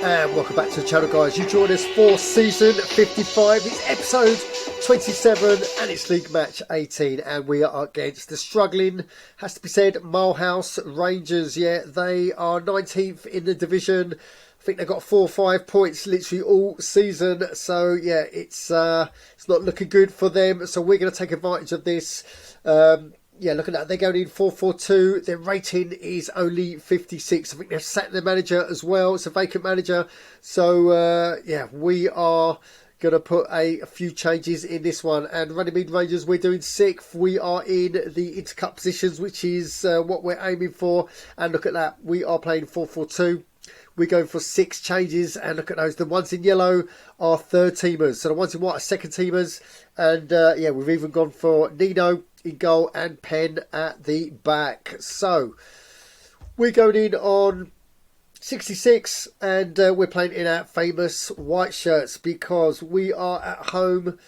And welcome back to the channel, guys. You join us for season 55. It's episode 27 and it's league match 18, and we are against the struggling, has to be said, Milehouse Rangers. Yeah, they are 19th in the division. I think they've got 4 or 5 points literally all season. So yeah, it's not looking good for them. So we're going to take advantage of this. Yeah, look at that. They're going in 4-4-2. Their rating is only 56. I think they've sacked their manager as well. It's a vacant manager. So, yeah, we are going to put a few changes in this one. And Runnymede Rangers, we're doing 6th. We are in the Intercup positions, which is what we're aiming for. And look at that. We are playing 4-4-2. We're going for 6 changes. And look at those. The ones in yellow are third teamers. So the ones in white are second teamers. And, yeah, we've even gone for Nino in goal and Penn at the back. So we're going in on 66, and we're playing in our famous white shirts because we are at home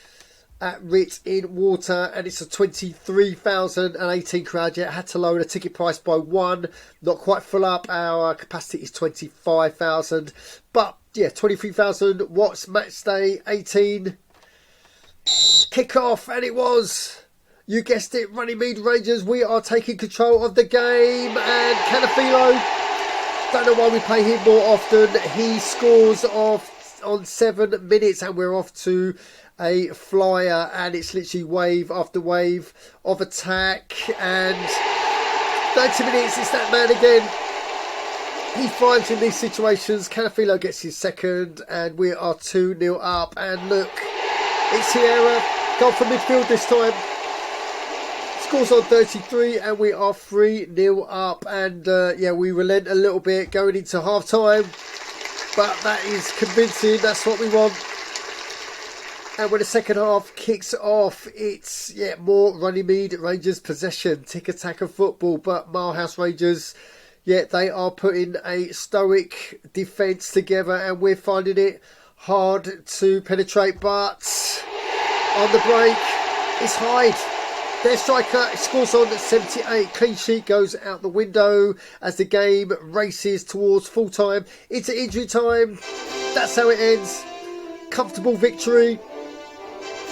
at Rit in Water, and it's a 23,018 crowd. Yet had to lower the ticket price by 1, not quite full up. Our capacity is 25,000, but yeah, 23,000 watts. Match day 18, kick off, and it was, you guessed it, Runnymede Rangers. We are taking control of the game, and Canafilo, don't know why we play him more often. He scores off on 7 minutes, and we're off to a flyer, and it's literally wave after wave of attack. And 30 minutes, it's that man again. He thrives in these situations. Canafilo gets his second, and we are 2-0 up. And look, it's Sierra, gone from midfield this time. Scores on 33, and we are 3-0 up. And yeah, we relent a little bit going into half time, but that is convincing. That's what we want. And when the second half kicks off, it's more Runnymede Rangers possession, tick-attack football. But Milehouse Rangers, yeah, they are putting a stoic defence together, and we're finding it hard to penetrate. But on the break, it's Hyde. Their striker scores on 78. Clean sheet goes out the window as the game races towards full time. Into injury time. That's how it ends. Comfortable victory.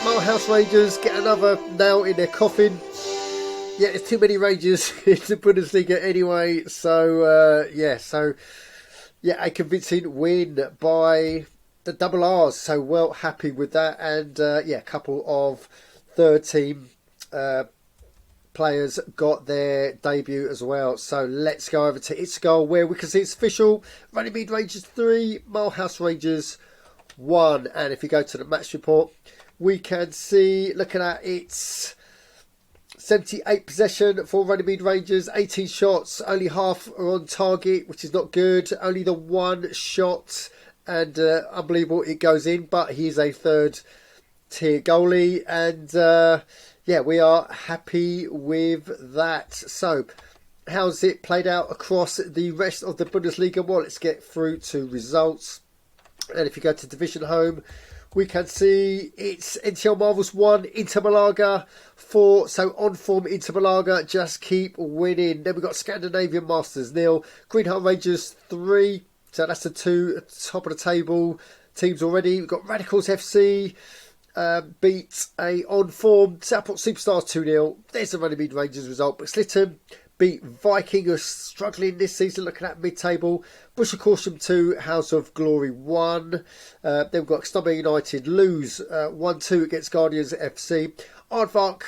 Milehouse Rangers get another nail in their coffin. Yeah, there's too many Rangers in the Bundesliga anyway. So, yeah, a convincing win by the double R's. So, well happy with that. And, yeah, a couple of third team players got their debut as well. So let's go over to its goal, where we can see it's official. Runnymede Rangers 3, Milehouse Rangers 1. And if you go to the match report, we can see, looking at it's 78 possession for Runnymede Rangers, 18 shots, only half are on target, which is not good. Only the 1 shot, and unbelievable, it goes in, but he's a third tier goalie. And yeah, we are happy with that. So, how's it played out across the rest of the Bundesliga? Well, let's get through to results. And if you go to Division Home, we can see it's NTL Marvels 1, Inter Malaga 4. So, on form Inter Malaga just keep winning. Then we've got Scandinavian Masters 0, Greenheart Rangers 3. So, that's the 2 at the top of the table teams already. We've got Radicals FC. Beat a on-form Southport Superstars 2-0. There's the Runnymede Rangers result. But Slitton beat Viking, who are struggling this season, looking at mid-table. Bush of Corsham 2, House of Glory 1. Then we've got Stumber United lose 1-2 against Guardians FC. Aardvark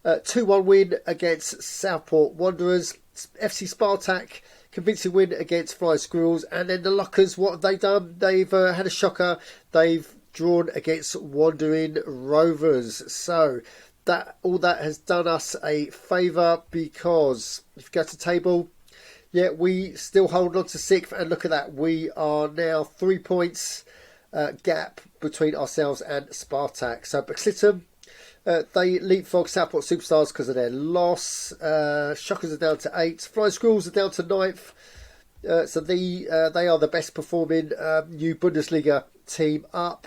2-1 win against Southport Wanderers. FC Spartak convincing win against Flying Squirrels. And then the Lockers, what have they done? They've had a shocker. They've drawn against Wandering Rovers. So that all that has done us a favour, because if you go to table, yeah, we still hold on to 6th, and look at that, we are now 3 points gap between ourselves and Spartak. So Bexlitten, they leapfrog Southport Superstars because of their loss. Shockers are down to 8. Flying Squirrels are down to 9th. So they are the best performing new Bundesliga team up.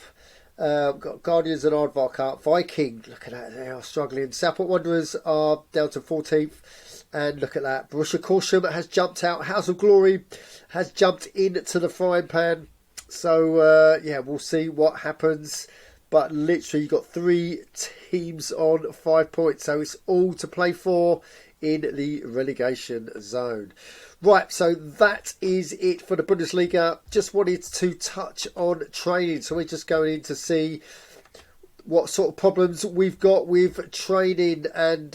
Got Guardians and Aardvark up. Viking, look at that, they are struggling. Southport Wanderers are down to 14th. And look at that, Borussia Corsham has jumped out. House of Glory has jumped into the frying pan. So yeah, we'll see what happens. But literally, you've got 3 teams on 5 points, so it's all to play for in the relegation zone. Right, so that is it for the Bundesliga. Just wanted to touch on training. So we're just going in to see what sort of problems we've got with training. And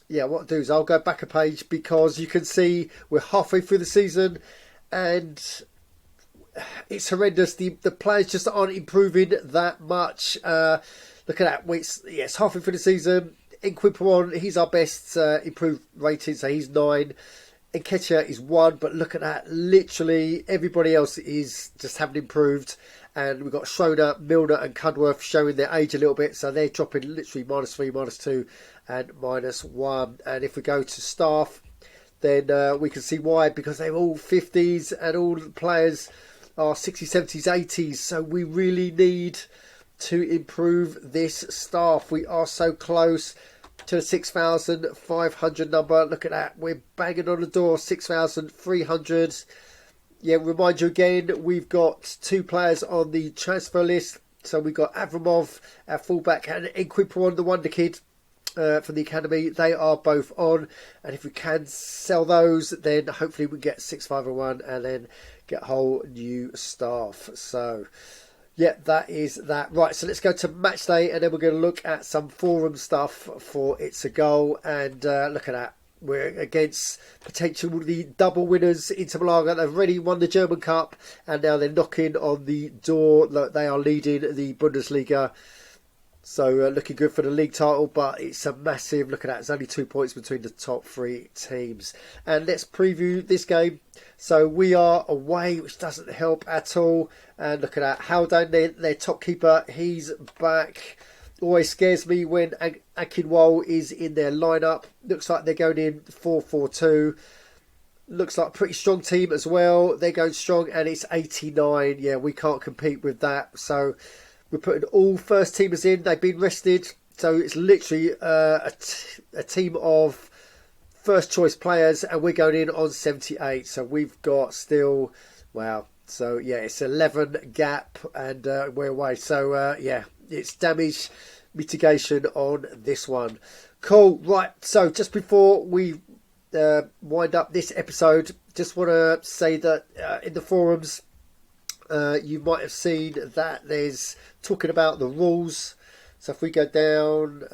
yeah, what I'll do is I'll go back a page, because you can see we're halfway through the season and it's horrendous. The players just aren't improving that much. Look at that. It's halfway through the season. Equipuon, he's our best improved rating, so he's 9. Nketiah is 1, but look at that. Literally everybody else is just haven't improved. And we've got Schroeder, Milner and Cudworth showing their age a little bit, so they're dropping literally -3, -2 and -1. And if we go to staff, then we can see why, because they're all 50s and all the players are 60s, 70s, 80s. So we really need to improve this staff. We are so close to the 6,500 number. Look at that. We're banging on the door. 6,300. Yeah, remind you again, we've got 2 players on the transfer list. So we've got Avramov, our fullback, and Equipuon, the wonder kid from the academy. They are both on, and if we can sell those, then hopefully we get 6,501 and then get a whole new staff. So yeah, that is that. Right, so let's go to match day, and then we're going to look at some forum stuff for It's a Goal. And look at that. We're against potentially double winners, Inter Milan. They've already won the German Cup, and now they're knocking on the door. They are leading the Bundesliga. So looking good for the league title, but it's a massive, look at that, it's only 2 points between the top 3 teams. And let's preview this game. So we are away, which doesn't help at all. And look at that, Haldane, their top keeper, he's back. Always scares me when Akinwole is in their lineup. Looks like they're going in 4-4-2. Looks like a pretty strong team as well. They're going strong, and it's 89. Yeah, we can't compete with that. So we're putting all first teamers in. They've been rested. So it's literally a team of first choice players, and we're going in on 78. So we've got still, wow. So yeah, it's 11 gap, and we're away. So yeah, it's damage mitigation on this one. Cool. Right. So just before we wind up this episode, just want to say that in the forums, you might have seen that there's talking about the rules. So if we go down,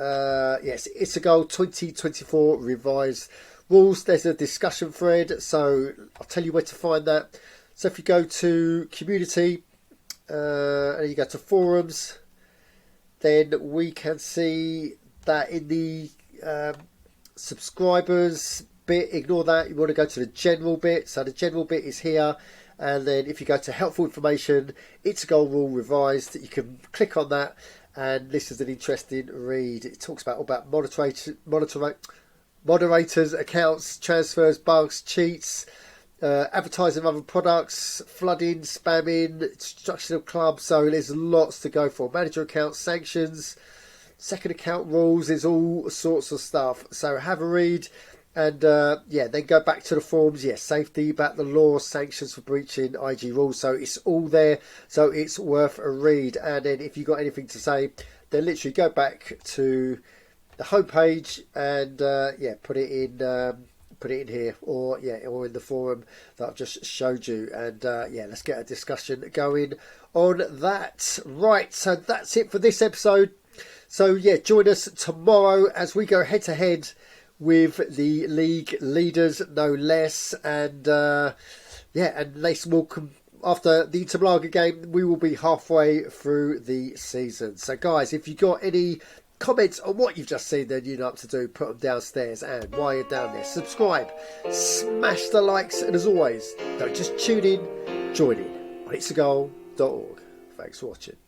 yes, It's a Goal 2024 revised rules. There's a discussion thread, so I'll tell you where to find that. So if you go to community and you go to forums, then we can see that in the subscribers bit, ignore that. You want to go to the general bit. So the general bit is here. And then if you go to helpful information, It's a Goal rule revised. You can click on that. And this is an interesting read. It talks about all about moderators, accounts, transfers, bugs, cheats, advertising of other products, flooding, spamming, destruction of clubs. So there's lots to go for. Manager accounts, sanctions, second account rules. There's all sorts of stuff. So have a read. And yeah, then go back to the forums. Yes, safety, about the law, sanctions for breaching IG rules. So it's all there. So it's worth a read. And then if you've got anything to say, then literally go back to the homepage and yeah, put it in here, or yeah, or in the forum that I've just showed you. And yeah, let's get a discussion going on that. Right, so that's it for this episode. So yeah, join us tomorrow as we go head to head with the league leaders, no less. And yeah, and Lace will after the Inter Milan game, we will be halfway through the season. So guys, if you've got any comments on what you've just seen, then you know what to do. Put them downstairs, and while you're down there, subscribe, smash the likes, and as always, don't just tune in, join in on itsagol.org. Thanks for watching.